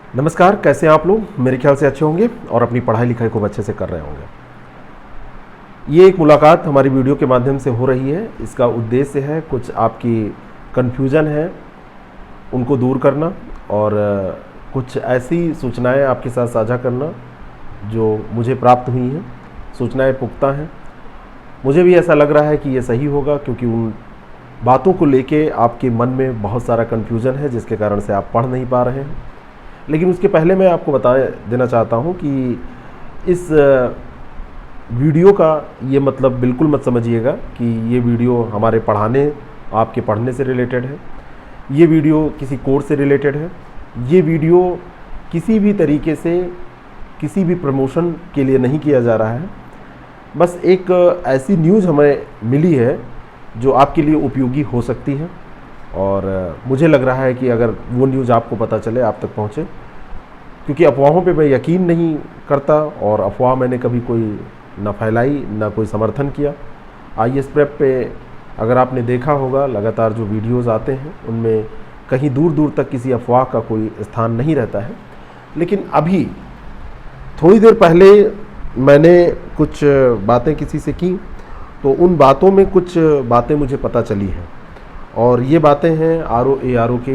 नमस्कार, कैसे हैं आप लोग। मेरे ख्याल से अच्छे होंगे और अपनी पढ़ाई लिखाई को अच्छे से कर रहे होंगे। ये एक मुलाकात हमारी वीडियो के माध्यम से हो रही है। इसका उद्देश्य है कुछ आपकी कन्फ्यूज़न है उनको दूर करना और कुछ ऐसी सूचनाएं आपके साथ साझा करना जो मुझे प्राप्त हुई हैं। सूचनाएं पुख्ता हैं, मुझे भी ऐसा लग रहा है कि ये सही होगा, क्योंकि उन बातों को लेके आपके मन में बहुत सारा कन्फ्यूज़न है जिसके कारण से आप पढ़ नहीं पा रहे हैं। लेकिन उसके पहले मैं आपको बता देना चाहता हूँ कि इस वीडियो का ये मतलब बिल्कुल मत समझिएगा कि ये वीडियो हमारे आपके पढ़ने से रिलेटेड है, ये वीडियो किसी कोर्स से रिलेटेड है, ये वीडियो किसी भी तरीके से किसी भी प्रमोशन के लिए नहीं किया जा रहा है। बस एक ऐसी न्यूज़ हमें मिली है जो आपके लिए उपयोगी हो सकती है और मुझे लग रहा है कि अगर वो न्यूज़ आपको पता चले, आप तक पहुँचे, क्योंकि अफवाहों पे मैं यकीन नहीं करता और अफवाह मैंने कभी कोई ना फैलाई ना कोई समर्थन किया। IAS प्रेप पे अगर आपने देखा होगा, लगातार जो वीडियोस आते हैं उनमें कहीं दूर दूर तक किसी अफवाह का कोई स्थान नहीं रहता है। लेकिन अभी थोड़ी देर पहले मैंने कुछ बातें किसी से की तो उन बातों में कुछ बातें मुझे पता चली हैं और ये बातें हैं RO-ARO के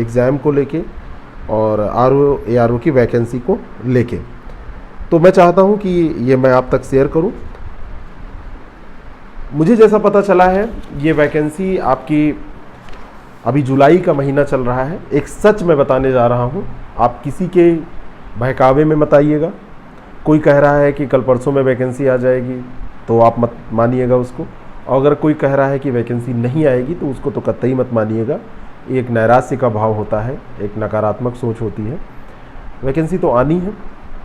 एग्ज़ाम को लेके और RO-ARO की वैकेंसी को लेके। तो मैं चाहता हूँ कि ये मैं आप तक शेयर करूँ। मुझे जैसा पता चला है, ये वैकेंसी आपकी अभी जुलाई का महीना चल रहा है। एक सच मैं बताने जा रहा हूँ, आप किसी के बहकावे में मत आइएगा। कोई कह रहा है कि कल परसों में वैकेंसी आ जाएगी तो आप मत मानिएगा उसको, और अगर कोई कह रहा है कि वैकेंसी नहीं आएगी तो उसको तो कतई मत मानिएगा। एक नैराश्य का भाव होता है, एक नकारात्मक सोच होती है। वैकेंसी तो आनी है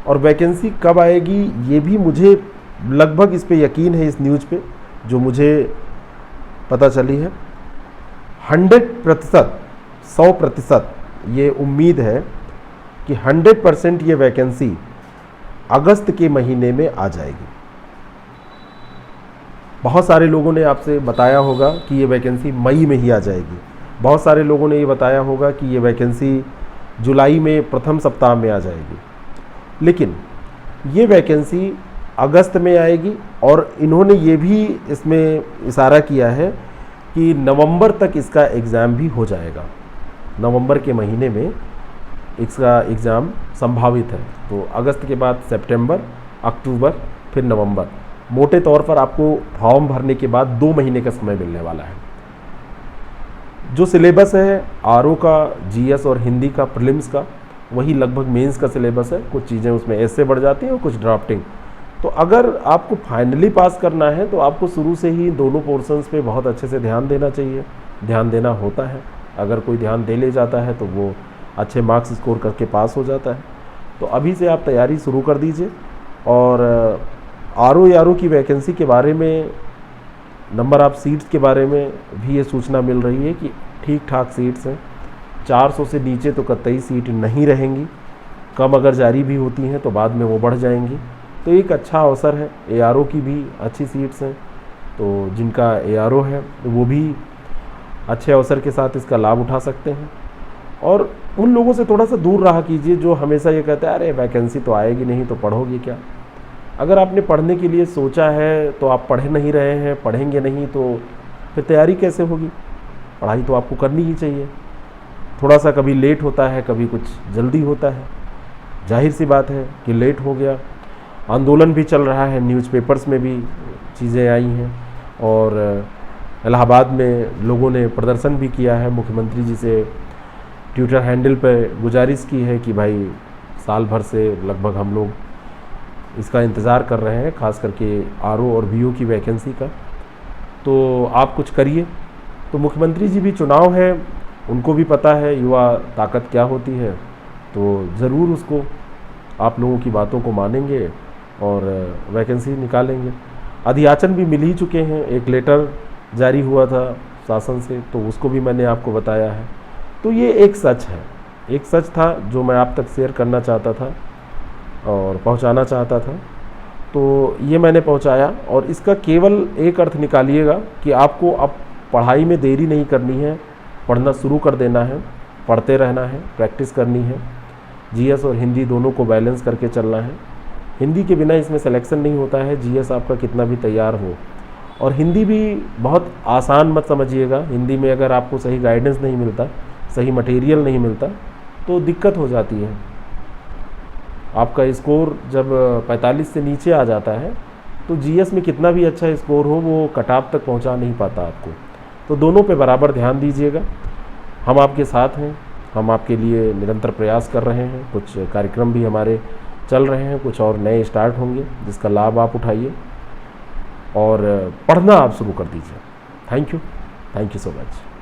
और वैकेंसी कब आएगी ये भी मुझे लगभग इस पे यकीन है, इस न्यूज़ पे जो मुझे पता चली है। 100%, 100% ये उम्मीद है कि 100% ये वैकेंसी अगस्त के महीने में आ जाएगी। बहुत सारे लोगों ने आपसे बताया होगा कि ये वैकेंसी मई में ही आ जाएगी। बहुत सारे लोगों ने ये बताया होगा कि ये वैकेंसी जुलाई में प्रथम सप्ताह में आ जाएगी, लेकिन ये वैकेंसी अगस्त में आएगी। और इन्होंने ये भी इसमें इशारा किया है कि नवंबर तक इसका एग्ज़ाम भी हो जाएगा। नवंबर के महीने में इसका एग्ज़ाम संभावित है। तो अगस्त के बाद सितंबर, अक्टूबर, फिर नवंबर, मोटे तौर पर आपको फॉर्म भरने के बाद 2 महीने का समय मिलने वाला है। जो सिलेबस है RO का, GS और हिंदी का प्रीलिम्स का, वही लगभग मेंस का सिलेबस है। कुछ चीज़ें उसमें ऐसे बढ़ जाती हैं और कुछ ड्राफ्टिंग। तो अगर आपको फाइनली पास करना है तो आपको शुरू से ही दोनों पोर्शंस पे बहुत अच्छे से ध्यान देना चाहिए, ध्यान देना होता है। अगर कोई ध्यान दे ले जाता है तो वो अच्छे मार्क्स स्कोर करके पास हो जाता है। तो अभी से आप तैयारी शुरू कर दीजिए। और RO-ARO की वैकेंसी के बारे में, नंबर ऑफ़ सीट्स के बारे में भी ये सूचना मिल रही है कि ठीक ठाक सीट्स हैं। 400 से नीचे तो कतई सीट नहीं रहेंगी। कम अगर जारी भी होती हैं तो बाद में वो बढ़ जाएंगी। तो एक अच्छा अवसर है। ARO की भी अच्छी सीट्स हैं, तो जिनका ARO है वो भी अच्छे अवसर के साथ इसका लाभ उठा सकते हैं। और उन लोगों से थोड़ा सा दूर रहा कीजिए जो हमेशा ये कहते हैं अरे वैकेंसी तो आएगी नहीं तो पढ़ोगे क्या। अगर आपने पढ़ने के लिए सोचा है तो आप पढ़ नहीं रहे हैं, पढ़ेंगे नहीं तो फिर तैयारी कैसे होगी। पढ़ाई तो आपको करनी ही चाहिए। थोड़ा सा कभी लेट होता है, कभी कुछ जल्दी होता है, जाहिर सी बात है कि लेट हो गया। आंदोलन भी चल रहा है, न्यूज़पेपर्स में भी चीज़ें आई हैं और इलाहाबाद में लोगों ने प्रदर्शन भी किया है। मुख्यमंत्री जी से ट्विटर हैंडल पर गुजारिश की है कि भाई साल भर से लगभग हम लोग इसका इंतज़ार कर रहे हैं, ख़ास करके RO और VO की वैकेंसी का, तो आप कुछ करिए। तो मुख्यमंत्री जी भी चुनाव है, उनको भी पता है युवा ताकत क्या होती है, तो ज़रूर उसको आप लोगों की बातों को मानेंगे और वैकेंसी निकालेंगे। अधियाचन भी मिल ही चुके हैं, एक लेटर जारी हुआ था शासन से, तो उसको भी मैंने आपको बताया है। तो ये एक सच है, एक सच था जो मैं आप तक शेयर करना चाहता था और पहुंचाना चाहता था। तो ये मैंने पहुंचाया और इसका केवल एक अर्थ निकालिएगा कि आपको अब पढ़ाई में देरी नहीं करनी है, पढ़ना शुरू कर देना है, पढ़ते रहना है, प्रैक्टिस करनी है। जीएस और हिंदी दोनों को बैलेंस करके चलना है। हिंदी के बिना इसमें सिलेक्शन नहीं होता है, जीएस आपका कितना भी तैयार हो। और हिंदी भी बहुत आसान मत समझिएगा। हिंदी में अगर आपको सही गाइडेंस नहीं मिलता, सही मटेरियल नहीं मिलता, तो दिक्कत हो जाती है। आपका स्कोर जब 45 से नीचे आ जाता है तो जीएस में कितना भी अच्छा स्कोर हो वो कट ऑफ तक पहुंचा नहीं पाता आपको। तो दोनों पे बराबर ध्यान दीजिएगा। हम आपके साथ हैं, हम आपके लिए निरंतर प्रयास कर रहे हैं। कुछ कार्यक्रम भी हमारे चल रहे हैं, कुछ और नए स्टार्ट होंगे जिसका लाभ आप उठाइए और पढ़ना आप शुरू कर दीजिए। Thank you so much.